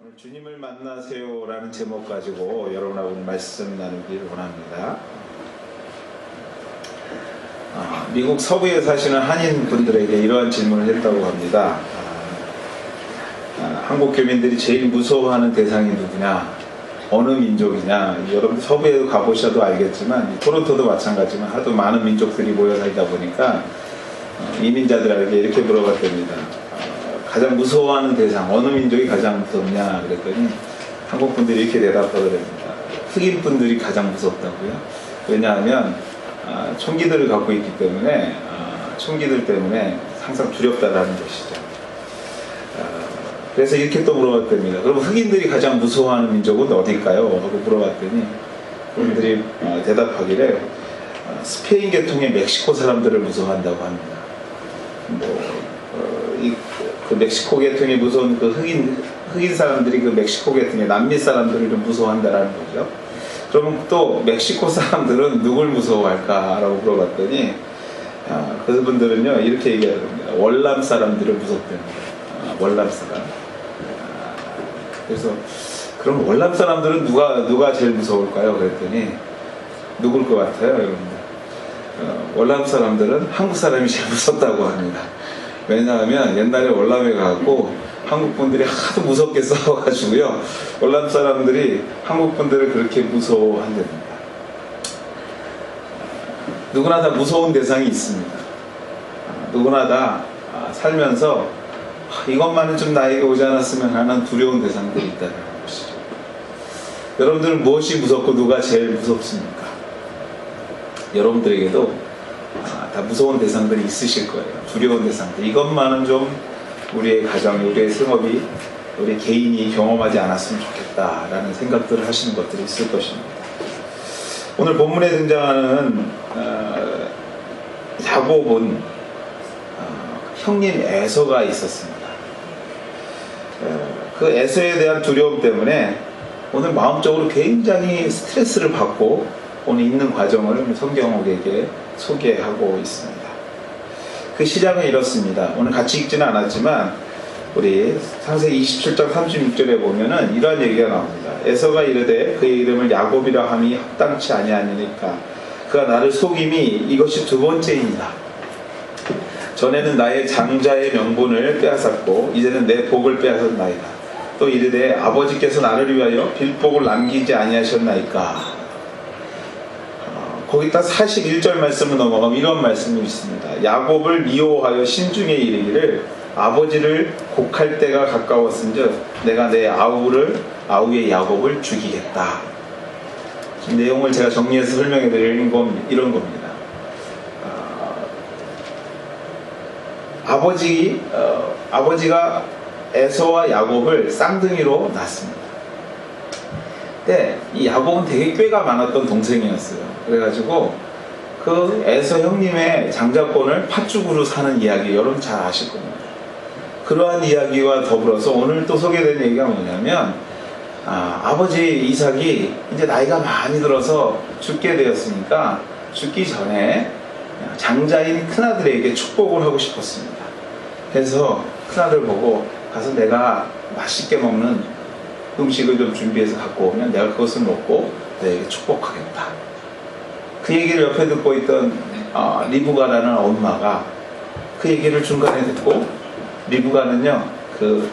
오늘 주님을 만나세요라는 제목 가지고 여러분하고 말씀 나누기를 원합니다. 미국 서부에 사시는 한인 분들에게 이러한 질문을 했다고 합니다. 한국 교민들이 제일 무서워하는 대상이 누구냐? 어느 민족이냐? 여러분 서부에 가보셔도 알겠지만 토론토도 마찬가지지만 하도 많은 민족들이 모여 살다 보니까 이민자들에게 이렇게 물어봤답니다. 가장 무서워하는 대상, 어느 민족이 가장 무섭냐 그랬더니 한국 분들이 이렇게 대답하더랍니다. 흑인 분들이 가장 무섭다고요. 왜냐하면 총기들을 갖고 있기 때문에 총기들 때문에 항상 두렵다라는 것이죠. 그래서 이렇게 또 물어봤답니다. 그럼 흑인들이 가장 무서워하는 민족은 어딜까요? 하고 물어봤더니 그분들이 대답하기를 스페인 계통의 멕시코 사람들을 무서워한다고 합니다. 그 멕시코 계통이 무서운 그 흑인 사람들이 그 멕시코 계통의 남미 사람들을 좀 무서워한다라는 거죠. 그러면 또 멕시코 사람들은 누굴 무서워할까라고 물어봤더니 그분들은요 이렇게 얘기합니다. 월남 사람들을 무섭답니다. 월남 사람. 그래서 그럼 월남 사람들은 누가 제일 무서울까요? 그랬더니 누굴 것 같아요, 여러분들? 월남 사람들은 한국 사람이 제일 무섭다고 합니다. 왜냐하면 옛날에 월남에 가고 한국 분들이 하도 무섭게 싸워가지고요. 월남 사람들이 한국 분들을 그렇게 무서워한답니다. 누구나 다 무서운 대상이 있습니다. 누구나 다 살면서 이것만은 좀 나에게 오지 않았으면 하는 두려운 대상들이 있다는 것이죠. 여러분들은 무엇이 무섭고 누가 제일 무섭습니까? 여러분들에게도 다 무서운 대상들이 있으실 거예요. 두려운 대상들. 이것만은 좀 우리의 가정, 우리의 생업이, 우리 개인이 경험하지 않았으면 좋겠다라는 생각들을 하시는 것들이 있을 것입니다. 오늘 본문에 등장하는 야곱은 형님 에서가 있었습니다. 그 에서에 대한 두려움 때문에 오늘 마음적으로 굉장히 스트레스를 받고 오늘 있는 과정을 성경에게 소개하고 있습니다. 그 시작은 이렇습니다. 오늘 같이 읽지는 않았지만 우리 창세기 27장 36절에 보면은 이러한 얘기가 나옵니다. 에서가 이르되 그의 이름을 야곱이라 함이 합당치 아니하니까 그가 나를 속임이 이것이 두 번째이니라. 전에는 나의 장자의 명분을 빼앗았고 이제는 내 복을 빼앗았나이다. 또 이르되 아버지께서 나를 위하여 빌복을 남기지 아니하셨나이까. 거기다 41절 말씀을 넘어가면 이런 말씀이 있습니다. 야곱을 미워하여 신중에 이르기를 아버지를 곡할 때가 가까웠은즉 내가 내 아우의 야곱을 죽이겠다. 내용을 제가 정리해서 설명해 드리는 건 이런 겁니다. 아버지가 에서와 야곱을 쌍둥이로 낳습니다. 근데 이 야곱은 되게 꾀가 많았던 동생이었어요. 그래가지고 그 에서 형님의 장자권을 팥죽으로 사는 이야기 여러분 잘 아실 겁니다. 그러한 이야기와 더불어서 오늘 또 소개된 얘기가 뭐냐면 아버지 이삭이 이제 나이가 많이 들어서 죽게 되었으니까 죽기 전에 장자인 큰아들에게 축복을 하고 싶었습니다. 그래서 큰아들 보고 가서 내가 맛있게 먹는 음식을 좀 준비해서 갖고 오면 내가 그것을 먹고 너에게 축복하겠다. 그 얘기를 옆에 듣고 있던 리브가라는 엄마가 그 얘기를 중간에 듣고 리브가는요 그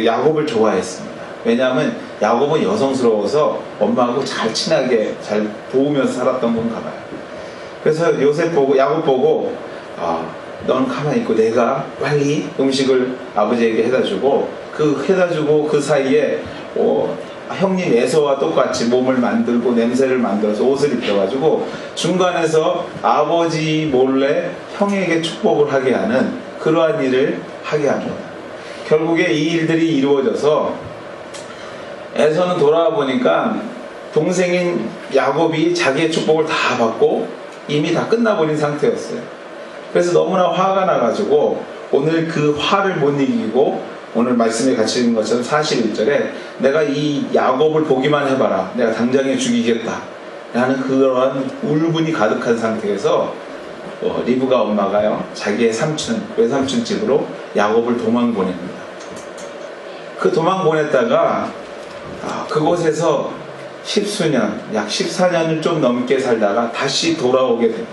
야곱을 좋아했습니다. 왜냐하면 야곱은 여성스러워서 엄마하고 잘 친하게 잘 도우면서 살았던 건가 봐요. 그래서 야곱 보고 너는 가만히 있고 내가 빨리 음식을 아버지에게 해다주고 그 사이에 형님 에서와 똑같이 몸을 만들고 냄새를 만들어서 옷을 입혀가지고 중간에서 아버지 몰래 형에게 축복을 하게 하는 그러한 일을 하게 합니다. 결국에 이 일들이 이루어져서 에서는 돌아와 보니까 동생인 야곱이 자기의 축복을 다 받고 이미 다 끝나버린 상태였어요. 그래서 너무나 화가 나가지고 오늘 그 화를 못 이기고 오늘 말씀에 같이 있는 것처럼 41절에 내가 이 야곱을 보기만 해봐라. 내가 당장에 죽이겠다. 라는 그러한 울분이 가득한 상태에서 리브가 엄마가요 자기의 외삼촌 집으로 야곱을 도망보냅니다. 그 그 도망 보냈다가 그곳에서 십수년, 약 14년을 좀 넘게 살다가 다시 돌아오게 됩니다.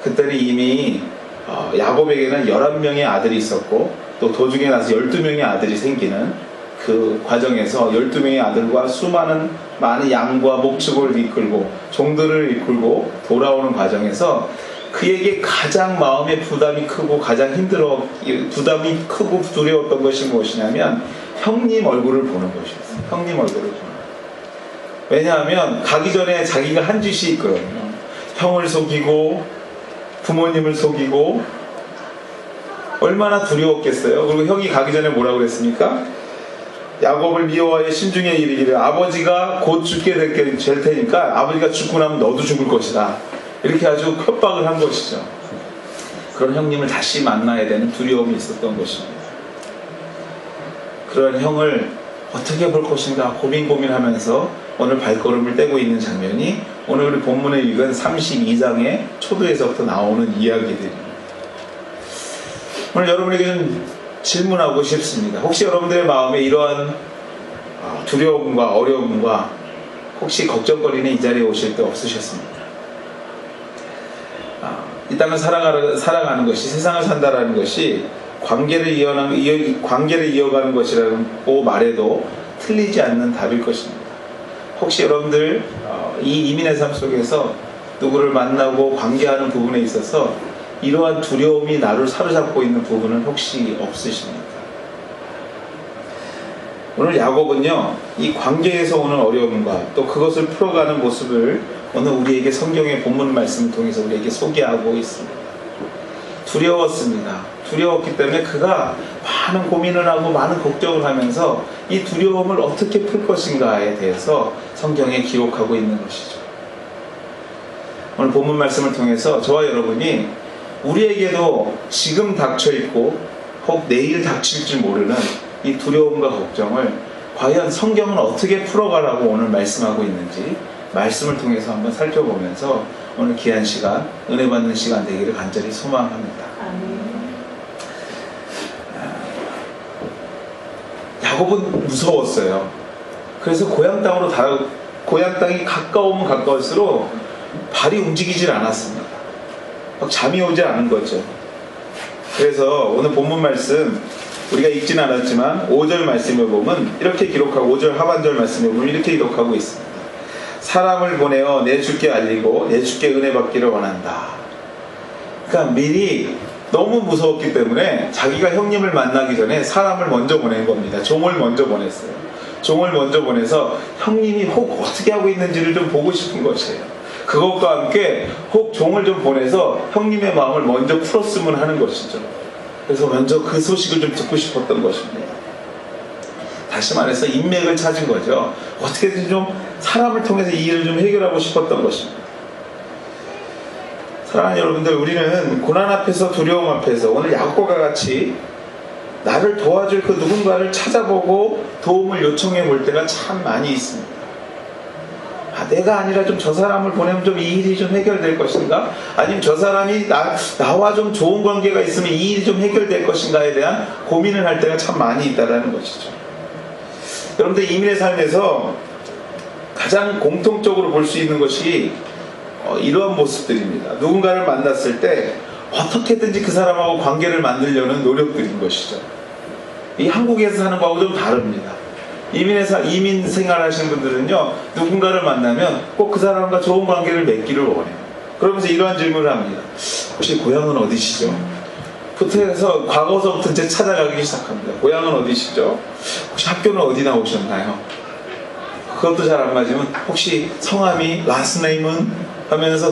그때는 이미 야곱에게는 11명의 아들이 있었고 또 도중에 나서 12명의 아들이 생기는 그 과정에서 12명의 아들과 많은 양과 목축을 이끌고 종들을 이끌고 돌아오는 과정에서 그에게 가장 마음의 부담이 크고 부담이 크고 두려웠던 것이 무엇이냐면 형님 얼굴을 보는 것이었어요. 형님 얼굴을 보는 것. 왜냐하면 가기 전에 자기가 한 짓이 있거든요. 형을 속이고 부모님을 속이고 얼마나 두려웠겠어요. 그리고 형이 가기 전에 뭐라고 그랬습니까? 야곱을 미워하여 심중에 이르기를 아버지가 곧 죽게 될 테니까 아버지가 죽고 나면 너도 죽을 것이다. 이렇게 아주 협박을 한 것이죠. 그런 형님을 다시 만나야 되는 두려움이 있었던 것입니다. 그런 형을 어떻게 볼 것인가 고민하면서 오늘 발걸음을 떼고 있는 장면이 오늘 우리 본문에 읽은 32장의 초두에서부터 나오는 이야기들입니다. 오늘 여러분에게 좀 질문하고 싶습니다. 혹시 여러분들의 마음에 이러한 두려움과 어려움과 혹시 걱정거리는 이 자리에 오실 때 없으셨습니까? 이 땅을 살아가는 것이, 세상을 산다라는 것이 관계를 이어가는 것이라고 말해도 틀리지 않는 답일 것입니다. 혹시 여러분들 이 이민의 삶 속에서 누구를 만나고 관계하는 부분에 있어서 이러한 두려움이 나를 사로잡고 있는 부분은 혹시 없으십니까? 오늘 야곱은요, 이 관계에서 오는 어려움과 또 그것을 풀어가는 모습을 오늘 우리에게 성경의 본문 말씀을 통해서 우리에게 소개하고 있습니다. 두려웠습니다. 두려웠기 때문에 그가 많은 고민을 하고 많은 걱정을 하면서 이 두려움을 어떻게 풀 것인가에 대해서 성경에 기록하고 있는 것이죠. 오늘 본문 말씀을 통해서 저와 여러분이 우리에게도 지금 닥쳐있고 혹 내일 닥칠 줄 모르는 이 두려움과 걱정을 과연 성경은 어떻게 풀어가라고 오늘 말씀하고 있는지 말씀을 통해서 한번 살펴보면서 오늘 귀한 시간, 은혜 받는 시간 되기를 간절히 소망합니다. 야곱은 무서웠어요. 그래서 고향 땅이 가까우면 가까울수록 발이 움직이질 않았습니다. 막 잠이 오지 않은 거죠. 그래서 오늘 본문 말씀 우리가 읽진 않았지만 5절 말씀을 보면 이렇게 기록하고 5절 하반절 말씀을 보면 이렇게 기록하고 있습니다. 사람을 보내어 내 주께 알리고 내 주께 은혜 받기를 원한다. 그러니까 미리 너무 무서웠기 때문에 자기가 형님을 만나기 전에 사람을 먼저 보낸 겁니다. 종을 먼저 보냈어요. 종을 먼저 보내서 형님이 혹 어떻게 하고 있는지를 좀 보고 싶은 것이에요. 그것과 함께 혹 종을 좀 보내서 형님의 마음을 먼저 풀었으면 하는 것이죠. 그래서 먼저 그 소식을 좀 듣고 싶었던 것입니다. 다시 말해서 인맥을 찾은 거죠. 어떻게든 좀 사람을 통해서 이 일을 좀 해결하고 싶었던 것입니다. 사랑하는 여러분들, 우리는 고난 앞에서 두려움 앞에서 오늘 야곱과 같이 나를 도와줄 그 누군가를 찾아보고 도움을 요청해 볼 때가 참 많이 있습니다. 내가 아니라 좀 저 사람을 보내면 좀 이 일이 좀 해결될 것인가? 아니면 저 사람이 나와 좀 좋은 관계가 있으면 이 일이 좀 해결될 것인가에 대한 고민을 할 때가 참 많이 있다는 것이죠. 여러분들 이민의 삶에서 가장 공통적으로 볼 수 있는 것이 이러한 모습들입니다. 누군가를 만났을 때 어떻게든지 그 사람하고 관계를 만들려는 노력들인 것이죠. 이 한국에서 사는 거하고 좀 다릅니다. 이민 생활하시는 분들은요, 누군가를 만나면 꼭 그 사람과 좋은 관계를 맺기를 원해요. 그러면서 이러한 질문을 합니다. 혹시 고향은 어디시죠? 부터 과거서부터 이제 찾아가기 시작합니다. 고향은 어디시죠? 혹시 학교는 어디 나오셨나요? 그것도 잘 안 맞으면 혹시 성함이 last name은 하면서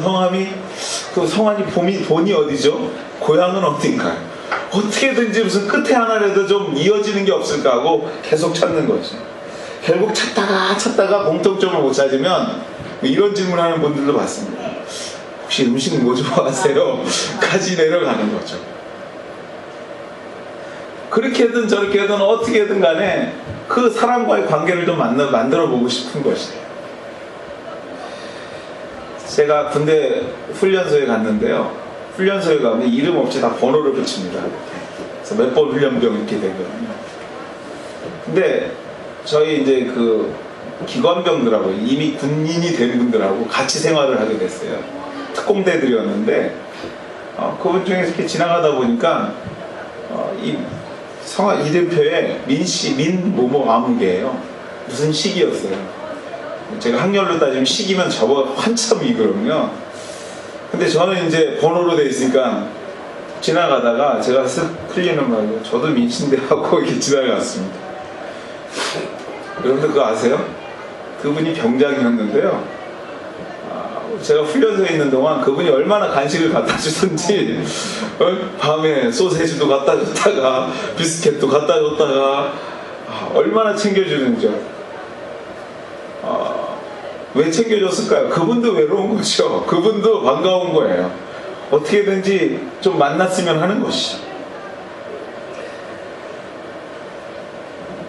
그 성함이 본이 어디죠? 고향은 어딘가요? 어떻게든지 무슨 끝에 하나라도 좀 이어지는 게 없을까 하고 계속 찾는 거죠. 결국 찾다가 공통점을 못 찾으면 이런 질문하는 분들도 봤습니다. 혹시 음식 뭐 좋아하세요? 까지 내려가는 거죠. 그렇게든 저렇게든 어떻게든 간에 그 사람과의 관계를 좀 만들어 보고 싶은 것이에요. 제가 군대 훈련소에 갔는데요. 훈련소에 가면 이름 없이 다 번호를 붙입니다. 그래서 몇 번 훈련병 이렇게 되거든요. 근데 저희 이제 그 기관병들하고 이미 군인이 된 분들하고 같이 생활을 하게 됐어요. 특공대들이었는데 그분 중에서 이렇게 지나가다 보니까 이 성화 이름표에 민씨 민모모 아무개예요. 무슨 시기였어요. 제가 학렬로 따지면 시기면 저보다 한참 위거든요. 근데 저는 이제 번호로 돼 있으니까 지나가다가 제가 쓱 흘리는 말로 저도 민씨인데 하고 이렇게 지나갔습니다. 여러분들 그거 아세요? 그분이 병장이었는데요. 제가 훈련소에 있는 동안 그분이 얼마나 간식을 갖다 주던지 밤에 소세지도 갖다 줬다가 비스켓도 갖다 줬다가 얼마나 챙겨주는지요. 왜 챙겨줬을까요? 그분도 외로운 거죠. 그분도 반가운 거예요. 어떻게든지 좀 만났으면 하는 것이죠.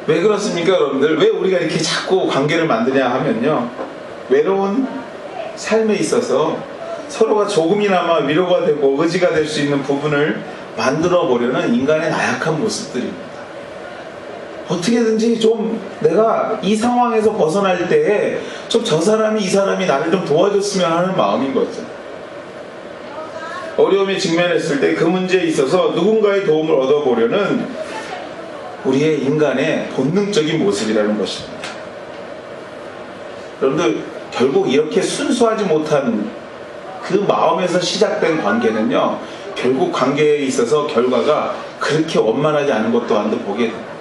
왜 그렇습니까, 여러분들? 왜 우리가 이렇게 자꾸 관계를 만드냐 하면요, 외로운 삶에 있어서 서로가 조금이나마 위로가 되고 의지가 될 수 있는 부분을 만들어 보려는 인간의 나약한 모습들입니다. 어떻게든지 좀 내가 이 상황에서 벗어날 때에 좀 저 사람이 이 사람이 나를 좀 도와줬으면 하는 마음인 거죠. 어려움에 직면했을 때 그 문제에 있어서 누군가의 도움을 얻어보려는 우리의 인간의 본능적인 모습이라는 것입니다. 여러분들 결국 이렇게 순수하지 못한 그 마음에서 시작된 관계는요, 결국 관계에 있어서 결과가 그렇게 원만하지 않은 것 또한도 보게 됩니다.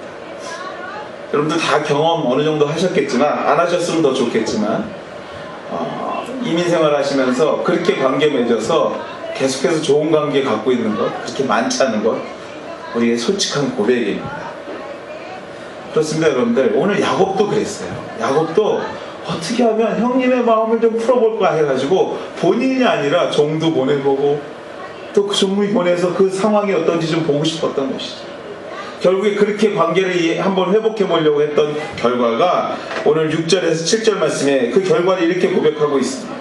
여러분들 다 경험 어느 정도 하셨겠지만, 안 하셨으면 더 좋겠지만, 이민생활 하시면서 그렇게 관계 맺어서 계속해서 좋은 관계 갖고 있는 것, 그렇게 많지 않은 것, 우리의 솔직한 고백입니다. 그렇습니다, 여러분들. 오늘 야곱도 그랬어요. 야곱도 어떻게 하면 형님의 마음을 좀 풀어볼까 해가지고 본인이 아니라 종도 보내보고 또 그 종이 보내서 그 상황이 어떤지 좀 보고 싶었던 것이죠. 결국에 그렇게 관계를 한번 회복해 보려고 했던 결과가 오늘 6절에서 7절 말씀에 그 결과를 이렇게 고백하고 있습니다.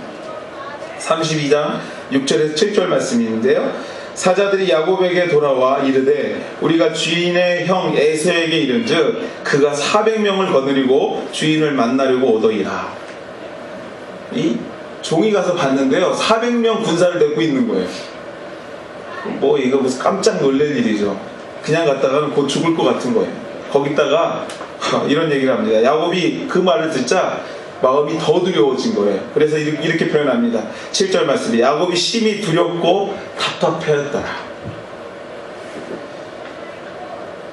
32장 6절에서 7절 말씀인데요, 사자들이 야곱에게 돌아와 이르되 우리가 주인의 형 에서에게 이른즉 그가 400명을 거느리고 주인을 만나려고 오더이라. 이 종이 가서 봤는데요, 400명 군사를 데리고 있는 거예요. 뭐 이거 무슨 깜짝 놀랄 일이죠. 그냥 갔다가는 곧 죽을 것 같은 거예요. 거기다가 이런 얘기를 합니다. 야곱이 그 말을 듣자 마음이 더 두려워진 거예요. 그래서 이렇게 표현합니다. 7절 말씀에 야곱이 심히 두렵고 답답해했더라.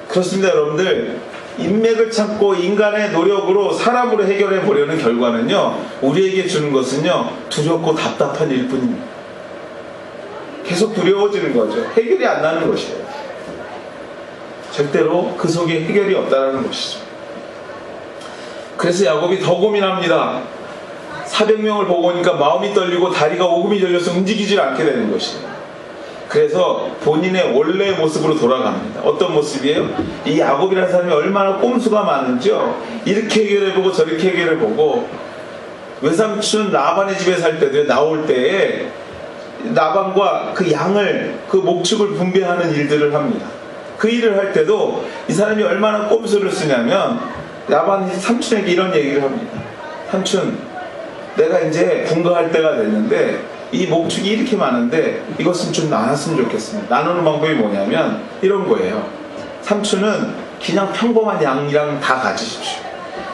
그렇습니다, 여러분들. 인맥을 찾고 인간의 노력으로 사람으로 해결해 보려는 결과는요, 우리에게 주는 것은요, 두렵고 답답한 일뿐입니다. 계속 두려워지는 거죠. 해결이 안 나는 것이에요. 절대로 그 속에 해결이 없다는 것이죠. 그래서 야곱이 더 고민합니다. 400명을 보고 오니까 마음이 떨리고 다리가 오금이 절려서 움직이질 않게 되는 것이에요. 그래서 본인의 원래의 모습으로 돌아갑니다. 어떤 모습이에요? 이 야곱이라는 사람이 얼마나 꼼수가 많은지요. 이렇게 해결해보고 저렇게 해결해보고, 외삼촌 라반의 집에 살 때도 나올 때에 라반과 그 양을, 그 목축을 분배하는 일들을 합니다. 그 일을 할 때도 이 사람이 얼마나 꼼수를 쓰냐면 라반이 삼촌에게 이런 얘기를 합니다. 삼촌, 내가 이제 분가할 때가 됐는데 이 목축이 이렇게 많은데 이것은 좀 나눴으면 좋겠습니다. 나누는 방법이 뭐냐면 이런 거예요. 삼촌은 그냥 평범한 양이랑 다 가지십시오.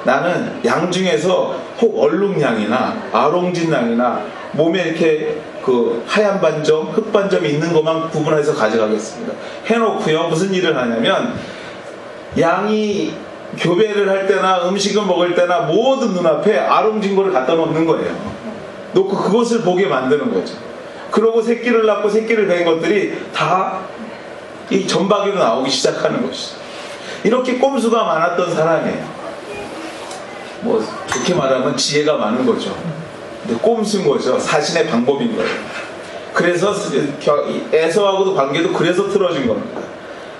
나는 양 중에서 혹 얼룩양이나 아롱진양이나 몸에 이렇게 그 하얀 반점, 흑 반점이 있는 것만 구분해서 가져가겠습니다. 해놓고요, 무슨 일을 하냐면 양이 교배를 할 때나 음식을 먹을 때나 모든 눈앞에 아롱진 거를 갖다 놓는 거예요. 놓고 그것을 보게 만드는 거죠. 그러고 새끼를 낳고 새끼를 뵌 것들이 다 이 전박이로 나오기 시작하는 것이죠. 이렇게 꼼수가 많았던 사람이에요. 뭐 좋게 말하면 지혜가 많은 거죠. 근데 꼼수인 거죠. 사신의 방법인 거예요. 그래서 에서하고도 관계도 그래서 틀어진 겁니다.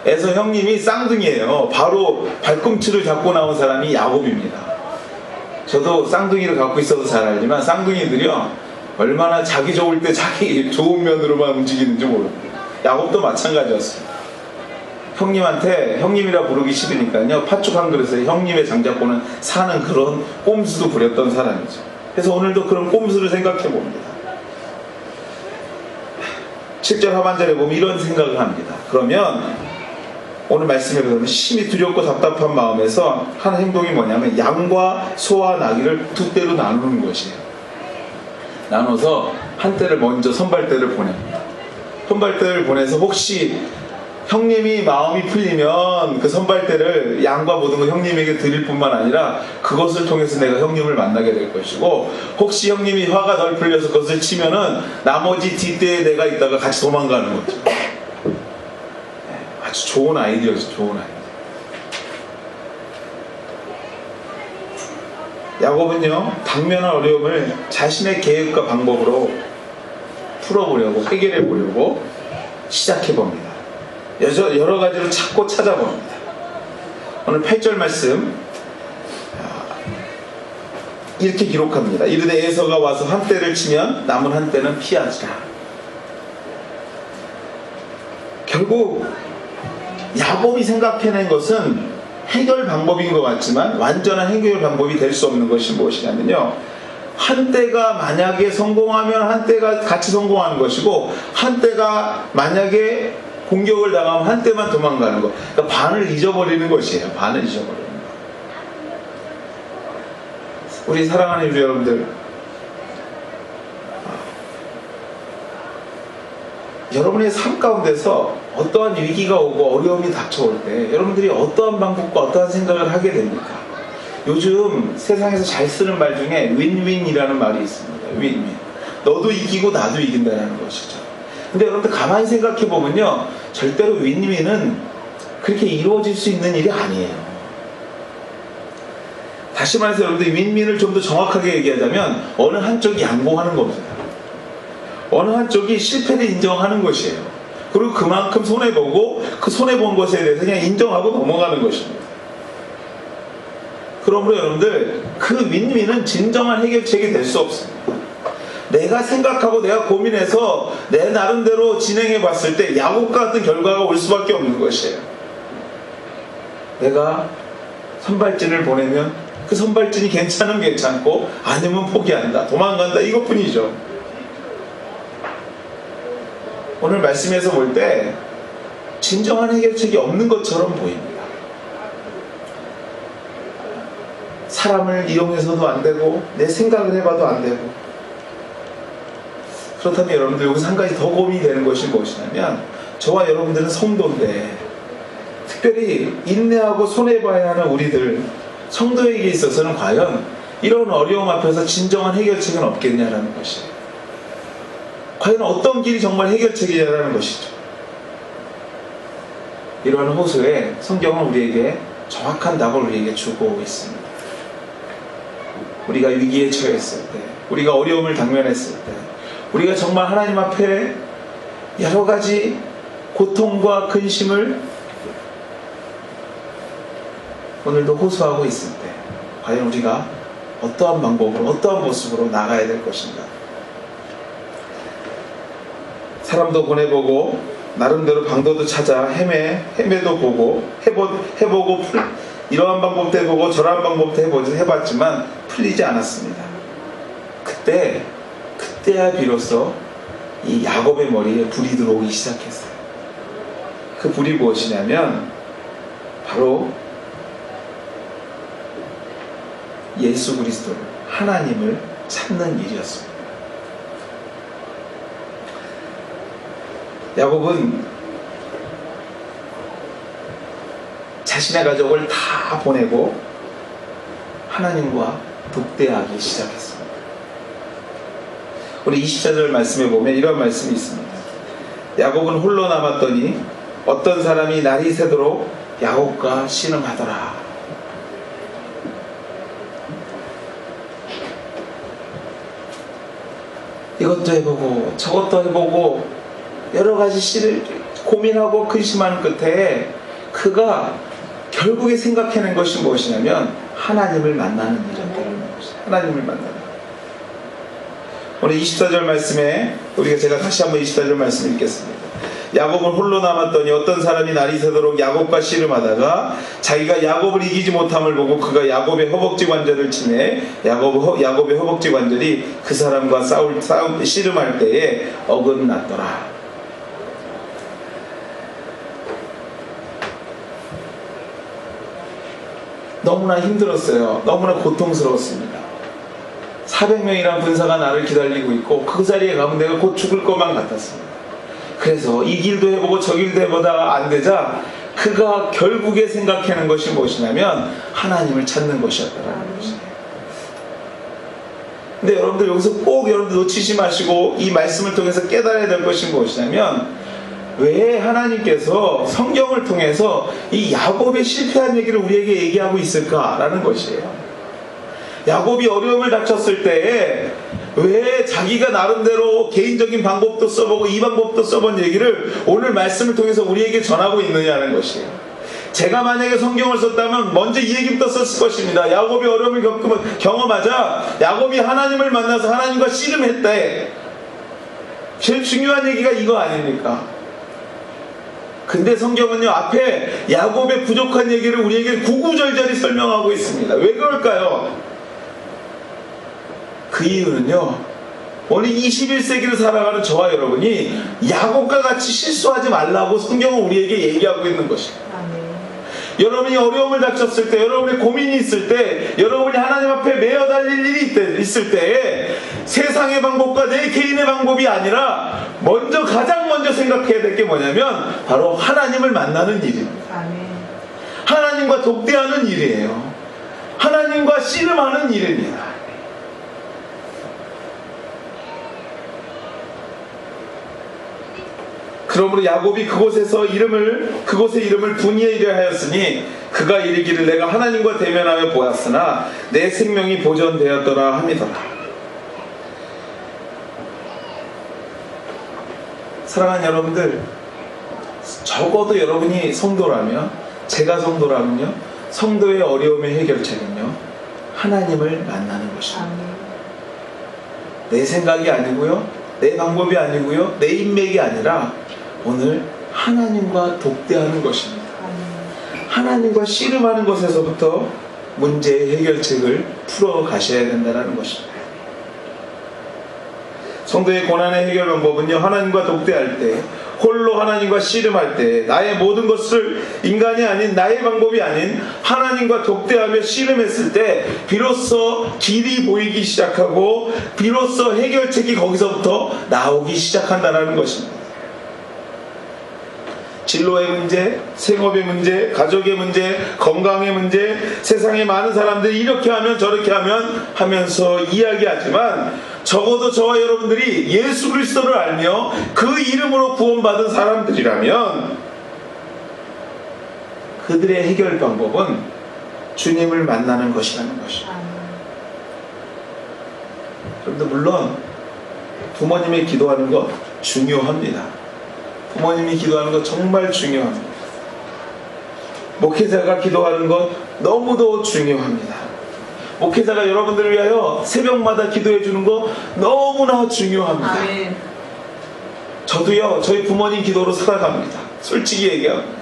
에서 형님이 쌍둥이에요. 바로 발꿈치를 잡고 나온 사람이 야곱입니다. 저도 쌍둥이를 갖고 있어서 잘 알지만 쌍둥이들이요, 얼마나 자기 좋을 때 자기 좋은 면으로만 움직이는지 모릅니다. 야곱도 마찬가지였습니다. 형님한테 형님이라 부르기 싫으니까요, 팥죽 한 그릇에 형님의 장자권을 사는 그런 꼼수도 부렸던 사람이죠. 그래서 오늘도 그런 꼼수를 생각해 봅니다. 7절 하반절에 보면 이런 생각을 합니다. 그러면 오늘 말씀에 보면 심히 두렵고 답답한 마음에서 하는 행동이 뭐냐면 양과 소와 나귀를 두 떼로 나누는 것이에요. 나눠서 한 떼를 먼저 선발대를 보냅니다. 선발대를 보내서 혹시 형님이 마음이 풀리면 그 선발대를 양과 모든 걸 형님에게 드릴 뿐만 아니라 그것을 통해서 내가 형님을 만나게 될 것이고, 혹시 형님이 화가 덜 풀려서 그것을 치면은 나머지 뒷대에 내가 있다가 같이 도망가는 거죠. 아주 좋은 아이디어죠. 좋은 아이디어. 야곱은요, 당면한 어려움을 자신의 계획과 방법으로 풀어보려고, 해결해 보려고 시작해 봅니다. 여러 가지로 찾고 찾아봅니다. 오늘 8절 말씀 이렇게 기록합니다. 이르되 에서가 와서 한 떼를 치면 남은 한 떼는 피하지라. 결국 야곱이 생각해낸 것은 해결 방법인 것 같지만 완전한 해결 방법이 될 수 없는 것이 무엇이냐면요, 한 떼가 만약에 성공하면 한 떼가 같이 성공하는 것이고, 한 떼가 만약에 공격을 당하면 한 떼만 도망가는 것. 그러니까 반을 잊어버리는 것이에요. 반을 잊어버리는 것. 우리 사랑하는 우리 여러분들, 여러분의 삶 가운데서 어떠한 위기가 오고 어려움이 닥쳐올 때 여러분들이 어떠한 방법과 어떠한 생각을 하게 됩니까? 요즘 세상에서 잘 쓰는 말 중에 윈윈이라는 말이 있습니다. 윈윈. 너도 이기고 나도 이긴다는 것이죠. 근데 여러분들 가만히 생각해 보면요, 절대로 윈윈은 그렇게 이루어질 수 있는 일이 아니에요. 다시 말해서 여러분들 윈윈을 좀 더 정확하게 얘기하자면 어느 한쪽이 양보하는 겁니다. 어느 한쪽이 실패를 인정하는 것이에요. 그리고 그만큼 손해보고 그 손해본 것에 대해서 그냥 인정하고 넘어가는 것입니다. 그러므로 여러분들 그 윈윈은 진정한 해결책이 될 수 없습니다. 내가 생각하고 내가 고민해서 내 나름대로 진행해 봤을 때 야곱과 같은 결과가 올 수밖에 없는 것이에요. 내가 선발진을 보내면 그 선발진이 괜찮으면 괜찮고 아니면 포기한다, 도망간다, 이것뿐이죠. 오늘 말씀에서 볼 때 진정한 해결책이 없는 것처럼 보입니다. 사람을 이용해서도 안 되고 내 생각을 해봐도 안 되고. 그렇다면 여러분들 여기서 한 가지 더 고민이 되는 것이 무엇이냐면, 저와 여러분들은 성도인데 특별히 인내하고 손해봐야 하는 우리들 성도에게 있어서는 과연 이런 어려움 앞에서 진정한 해결책은 없겠냐라는 것이에요. 과연 어떤 길이 정말 해결책이냐라는 것이죠. 이러한 호소에 성경은 우리에게 정확한 답을 우리에게 주고 있습니다. 우리가 위기에 처했을 때, 우리가 어려움을 당면했을 때, 우리가 정말 하나님 앞에 여러 가지 고통과 근심을 오늘도 호소하고 있을 때 과연 우리가 어떠한 방법으로, 어떠한 모습으로 나가야 될 것인가. 사람도 보내보고 나름대로 방도도 찾아 헤매도 보고 해보고 이러한 방법도 해보고 저러한 방법도 해봤지만 풀리지 않았습니다. 그때야 비로소 이 야곱의 머리에 불이 들어오기 시작했어요. 그 불이 무엇이냐면 바로 예수 그리스도를, 하나님을 찾는 일이었습니다. 야곱은 자신의 가족을 다 보내고 하나님과 독대하기 시작했습니다. 우리 24절 말씀에 보면 이런 말씀이 있습니다. 야곱은 홀로 남았더니 어떤 사람이 날이 새도록 야곱과 씨름하더라. 이것도 해보고 저것도 해보고 여러 가지 씨를 고민하고 근심하는 끝에 그가 결국에 생각해낸 것이 무엇이냐면 하나님을 만나는 일이었다는 것이에요. 하나님을 만나는. 오늘 24절 말씀에 제가 다시 한번 24절 말씀 읽겠습니다. 야곱은 홀로 남았더니 어떤 사람이 날이 새도록 야곱과 씨름하다가 자기가 야곱을 이기지 못함을 보고 그가 야곱의 허벅지 관절을 치매 야곱의 허벅지 관절이 그 사람과 씨름할 때에 어긋났더라. 너무나 힘들었어요. 너무나 고통스러웠습니다. 400명이란 군사가 나를 기다리고 있고 그 자리에 가면 내가 곧 죽을 것만 같았습니다. 그래서 이 길도 해보고 저 길도 해보다가 안 되자 그가 결국에 생각하는 것이 무엇이냐면 하나님을 찾는 것이었다라는 것이에요. 근데 여러분들 여기서 꼭 여러분들 놓치지 마시고 이 말씀을 통해서 깨달아야 될 것이 무엇이냐면 왜 하나님께서 성경을 통해서 이 야곱의 실패한 얘기를 우리에게 얘기하고 있을까라는 것이에요. 야곱이 어려움을 닥쳤을 때에 왜 자기가 나름대로 개인적인 방법도 써보고 이 방법도 써본 얘기를 오늘 말씀을 통해서 우리에게 전하고 있느냐는 것이에요. 제가 만약에 성경을 썼다면 먼저 이 얘기부터 썼을 것입니다. 야곱이 어려움을 경험하자 야곱이 하나님을 만나서 하나님과 씨름했다. 제일 중요한 얘기가 이거 아닙니까? 근데 성경은요 앞에 야곱의 부족한 얘기를 우리에게 구구절절히 설명하고 있습니다. 왜 그럴까요? 그 이유는요 오늘 21세기를 살아가는 저와 여러분이 야곱과 같이 실수하지 말라고 성경은 우리에게 얘기하고 있는 것입니다. 여러분이 어려움을 닥쳤을 때, 여러분의 고민이 있을 때, 여러분이 하나님 앞에 매어 달릴 일이 있을 때 세상의 방법과 내 개인의 방법이 아니라 가장 먼저 생각해야 될 게 뭐냐면 바로 하나님을 만나는 일입니다. 하나님과 독대하는 일이에요. 하나님과 씨름하는 일입니다. 그러므로 야곱이 그곳의 이름을 분이엘이라 하였으니 그가 이르기를 내가 하나님과 대면하여 보았으나 내 생명이 보존되었더라 함이더라. 사랑하는 여러분들, 적어도 여러분이 성도라면, 제가 성도라면요, 성도의 어려움의 해결책은요 하나님을 만나는 것입니다. 내 생각이 아니고요, 내 방법이 아니고요, 내 인맥이 아니라 오늘 하나님과 독대하는 것입니다. 하나님과 씨름하는 것에서부터 문제의 해결책을 풀어 가셔야 된다는 것입니다. 성도의 고난의 해결 방법은요 하나님과 독대할 때, 홀로 하나님과 씨름할 때, 나의 모든 것을 인간이 아닌 나의 방법이 아닌 하나님과 독대하며 씨름했을 때 비로소 길이 보이기 시작하고 비로소 해결책이 거기서부터 나오기 시작한다는 것입니다. 진로의 문제, 생업의 문제, 가족의 문제, 건강의 문제, 세상에 많은 사람들이 이렇게 하면 저렇게 하면서 이야기하지만 적어도 저와 여러분들이 예수 그리스도를 알며 그 이름으로 구원받은 사람들이라면 그들의 해결 방법은 주님을 만나는 것이라는 것이죠. 그런데 물론 부모님이 기도하는 것 중요합니다. 부모님이 기도하는 것 정말 중요합니다. 목회자가 기도하는 것 너무도 중요합니다. 목회자가 여러분들을 위하여 새벽마다 기도해 주는 거 너무나 중요합니다. 아멘. 저도요 저희 부모님 기도로 살아갑니다. 솔직히 얘기합니다.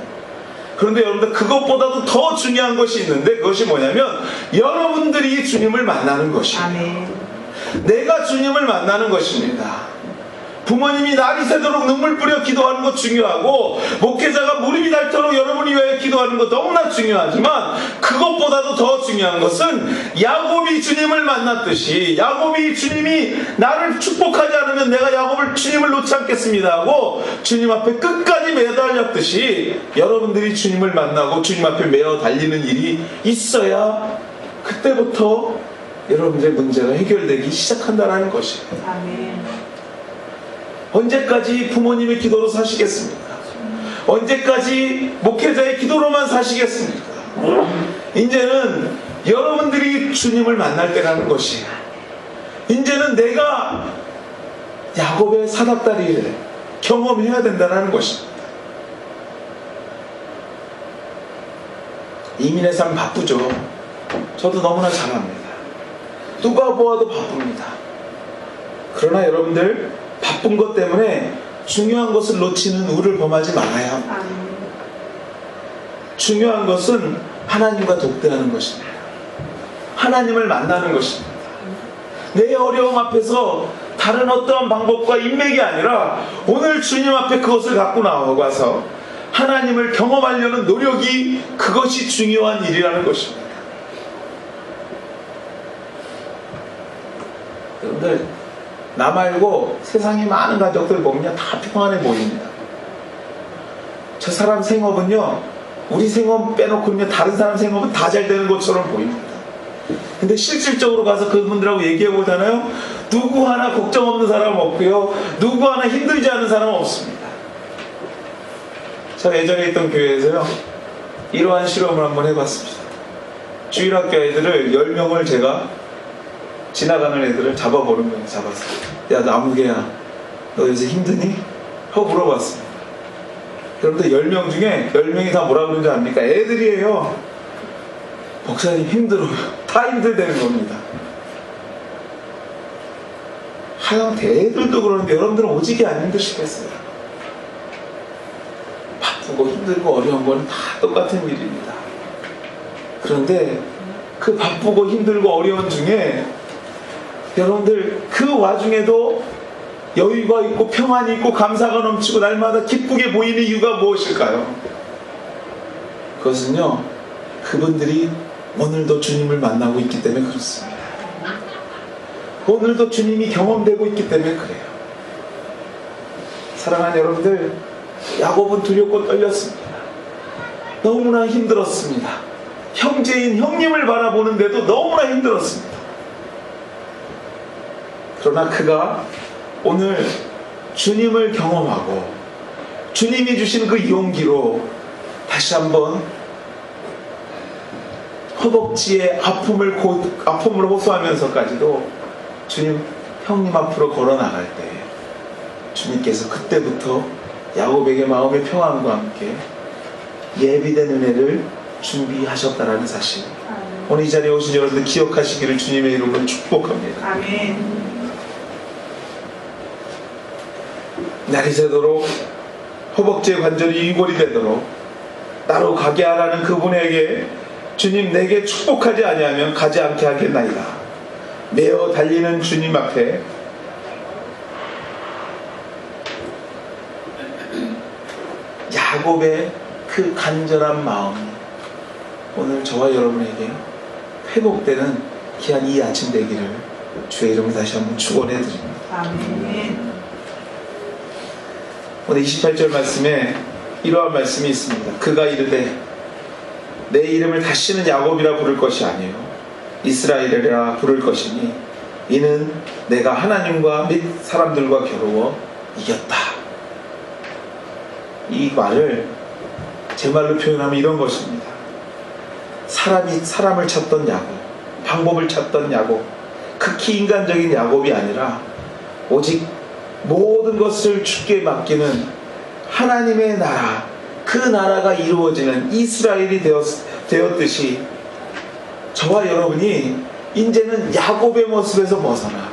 그런데 여러분들 그것보다도 더 중요한 것이 있는데 그것이 뭐냐면 여러분들이 주님을 만나는 것입니다. 아멘. 내가 주님을 만나는 것입니다. 부모님이 날이 새도록 눈물 뿌려 기도하는 것 중요하고 목회자가 무릎이 닳도록 여러분이 위해 기도하는 것 너무나 중요하지만 그것보다도 더 중요한 것은 야곱이 주님을 만났듯이 야곱이 주님이 나를 축복하지 않으면 내가 주님을 놓지 않겠습니다 하고 주님 앞에 끝까지 매달렸듯이 여러분들이 주님을 만나고 주님 앞에 매어 달리는 일이 있어야 그때부터 여러분들의 문제가 해결되기 시작한다는 것이에요. 아멘. 언제까지 부모님의 기도로 사시겠습니까? 언제까지 목회자의 기도로만 사시겠습니까? 이제는 여러분들이 주님을 만날 때라는 것이에요. 이제는 내가 야곱의 사닥다리를 경험해야 된다는 것입니다. 이민의 삶 바쁘죠. 저도 너무나 잘합니다. 누가 보아도 바쁩니다. 그러나 여러분들 바쁜 것 때문에 중요한 것을 놓치는 우를 범하지 말아야 합니다. 중요한 것은 하나님과 독대하는 것입니다. 하나님을 만나는 것입니다. 내 어려움 앞에서 다른 어떠한 방법과 인맥이 아니라 오늘 주님 앞에 그것을 갖고 나와서 하나님을 경험하려는 노력이, 그것이 중요한 일이라는 것입니다. 여러분들, 나 말고 세상에 많은 가족들 보면 다 평안해 보입니다. 저 사람 생업은요, 우리 생업 빼놓고는 다른 사람 생업은 다 잘 되는 것처럼 보입니다. 근데 실질적으로 가서 그분들하고 얘기해 보잖아요. 누구 하나 걱정 없는 사람 없고요, 누구 하나 힘들지 않은 사람 없습니다. 제가 예전에 있던 교회에서요, 이러한 실험을 한번 해봤습니다. 주일학교 애들을 10명을 제가 지나가는 애들을 잡아보는 거예요. 잡아서, 야, 나무개야, 너 요새 힘드니? 하고 물어봤습니다. 그런데 10명 중에 10명이 다 뭐라 그러는지 압니까? 애들이에요. 목사님 힘들어요. 다 힘들다는 겁니다. 하여튼 애들도 그러는데 여러분들은 오직이 안 힘드시겠어요? 바쁘고 힘들고 어려운 건 다 똑같은 일입니다. 그런데 그 바쁘고 힘들고 어려운 중에 여러분들 그 와중에도 여유가 있고 평안이 있고 감사가 넘치고 날마다 기쁘게 보이는 이유가 무엇일까요? 그것은요, 그분들이 오늘도 주님을 만나고 있기 때문에 그렇습니다. 오늘도 주님이 경험되고 있기 때문에 그래요. 사랑하는 여러분들, 야곱은 두렵고 떨렸습니다. 너무나 힘들었습니다. 형제인 형님을 바라보는데도 너무나 힘들었습니다. 그러나 그가 오늘 주님을 경험하고 주님이 주신 그 용기로 다시 한번 허벅지의 아픔을 호소하면서까지도 주님, 형님 앞으로 걸어 나갈 때 주님께서 그때부터 야곱에게 마음의 평안과 함께 예비된 은혜를 준비하셨다라는 사실, 오늘 이 자리에 오신 여러분들 기억하시기를 주님의 이름으로 축복합니다. 아멘. 날이 새도록 허벅지의 관절이 이골이 되도록 나로 가게 하라는 그분에게 주님, 내게 축복하지 아니하면 가지 않게 하겠나이다. 매어 달리는 주님 앞에 야곱의 그 간절한 마음이 오늘 저와 여러분에게 회복되는 귀한 이 아침 되기를 주의 이름으로 다시 한번 축원해 드립니다. 아멘. 오늘 28절 말씀에 이러한 말씀이 있습니다. 그가 이르되 내 이름을 다시는 야곱이라 부를 것이 아니요 이스라엘이라 부를 것이니 이는 내가 하나님과 및 사람들과 겨루어 이겼다. 이 말을 제 말로 표현하면 이런 것입니다. 사람이 사람을 찾던 야곱, 방법을 찾던 야곱, 극히 인간적인 야곱이 아니라 오직 모든 것을 주께 맡기는 하나님의 나라, 그 나라가 이루어지는 이스라엘이 되었듯이 저와 여러분이 이제는 야곱의 모습에서 벗어나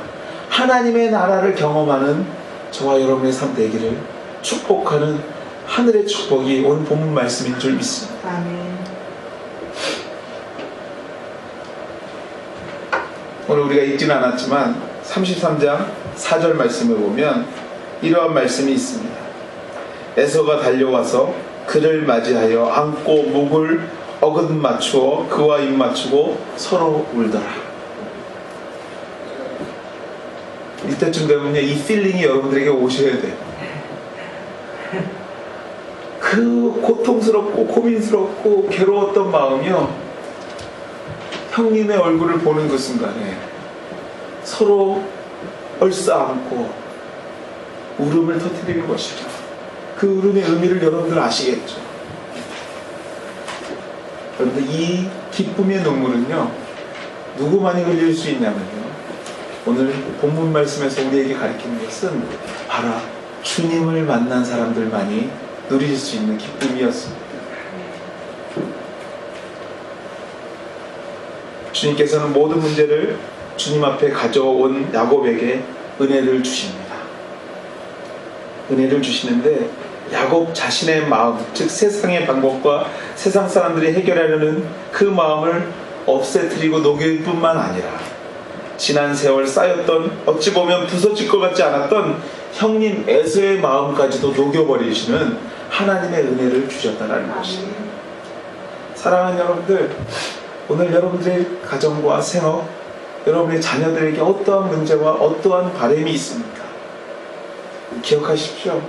하나님의 나라를 경험하는 저와 여러분의 삶 되기를 축복하는 하늘의 축복이 오늘 본문 말씀인 줄 믿습니다. 아멘. 오늘 우리가 읽지는 않았지만 33장 4절 말씀을 보면 이러한 말씀이 있습니다. 에서가 달려와서 그를 맞이하여 안고 목을 어긋 맞추어 그와 입 맞추고 서로 울더라. 이때쯤 되면요, 이 필링이 여러분들에게 오셔야 돼요. 그 고통스럽고 고민스럽고 괴로웠던 마음이요, 형님의 얼굴을 보는 그 순간에 서로 얼싸안고 울음을 터뜨리는 것이죠. 그 울음의 의미를 여러분들 아시겠죠? 그런데 이 기쁨의 눈물은요, 누구만이 흘릴 수 있냐면요, 오늘 본문 말씀에서 우리에게 가르치는 것은 바로 주님을 만난 사람들만이 누릴 수 있는 기쁨이었습니다. 주님께서는 모든 문제를 주님 앞에 가져온 야곱에게 은혜를 주십니다. 은혜를 주시는데 야곱 자신의 마음, 즉 세상의 방법과 세상 사람들이 해결하려는 그 마음을 없애뜨리고 녹일 뿐만 아니라 지난 세월 쌓였던 어찌 보면 부서질 것 같지 않았던 형님 에서의 마음까지도 녹여버리시는 하나님의 은혜를 주셨다는 것입니다. 사랑하는 여러분들, 오늘 여러분들의 가정과 생업, 여러분의 자녀들에게 어떠한 문제와 어떠한 바람이 있습니까? 기억하십시오.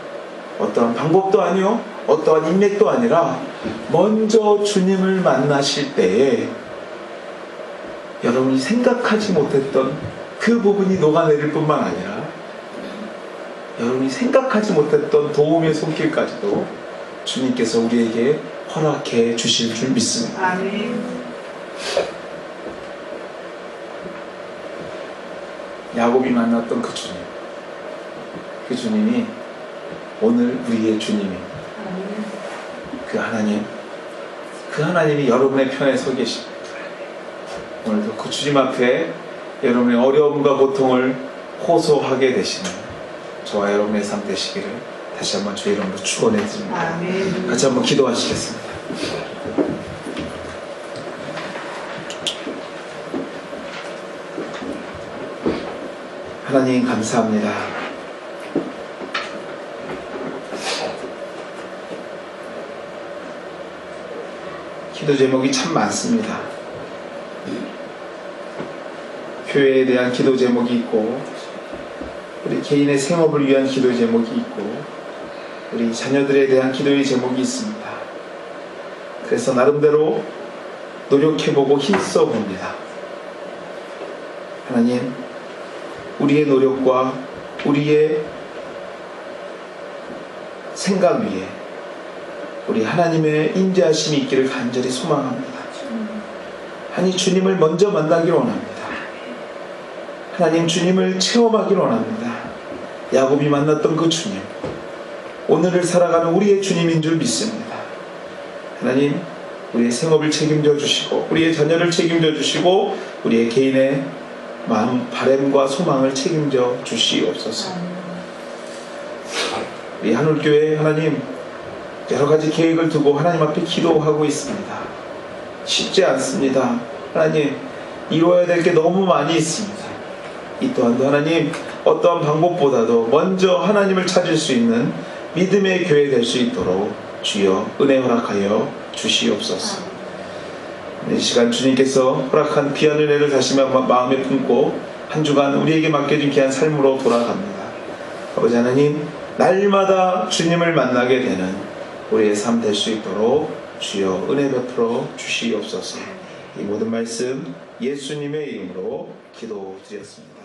어떠한 방법도 아니요, 어떠한 인맥도 아니라 먼저 주님을 만나실 때에 여러분이 생각하지 못했던 그 부분이 녹아내릴 뿐만 아니라 여러분이 생각하지 못했던 도움의 손길까지도 주님께서 우리에게 허락해 주실 줄 믿습니다. 아멘. 야곱이 만났던 그 주님이 오늘 우리의 주님입니다. 그 하나님이 여러분의 편에 서 계십니다. 오늘도 그 주님 앞에 여러분의 어려움과 고통을 호소하게 되시는 저와 여러분의 삶 되시기를 다시 한번 주의 이름으로 축원해 드립니다. 아멘. 같이 한번 기도하시겠습니다. 하나님 감사합니다. 기도 제목이 참 많습니다. 교회에 대한 기도 제목이 있고, 우리 개인의 생업을 위한 기도 제목이 있고, 우리 자녀들에 대한 기도의 제목이 있습니다. 그래서 나름대로 노력해보고 힘써봅니다. 하나님, 우리의 노력과 우리의 생각 위에 우리 하나님의 인자하심이 있기를 간절히 소망합니다. 하나님, 주님을 먼저 만나기를 원합니다. 하나님, 주님을 체험하기를 원합니다. 야곱이 만났던 그 주님, 오늘을 살아가는 우리의 주님인 줄 믿습니다. 하나님, 우리의 생업을 책임져 주시고 우리의 자녀를 책임져 주시고 우리의 개인의 마음, 바람과 소망을 책임져 주시옵소서. 우리 한울교회 하나님, 여러 가지 계획을 두고 하나님 앞에 기도하고 있습니다. 쉽지 않습니다. 하나님, 이루어야 될 게 너무 많이 있습니다. 이 또한도 하나님, 어떠한 방법보다도 먼저 하나님을 찾을 수 있는 믿음의 교회 될 수 있도록 주여 은혜 허락하여 주시옵소서. 이 시간 주님께서 허락한 귀한 은혜를 다시 마음에 품고 한 주간 우리에게 맡겨진 귀한 삶으로 돌아갑니다. 아버지 하나님, 날마다 주님을 만나게 되는 우리의 삶 될 수 있도록 주여 은혜 베풀어 주시옵소서. 이 모든 말씀 예수님의 이름으로 기도드렸습니다.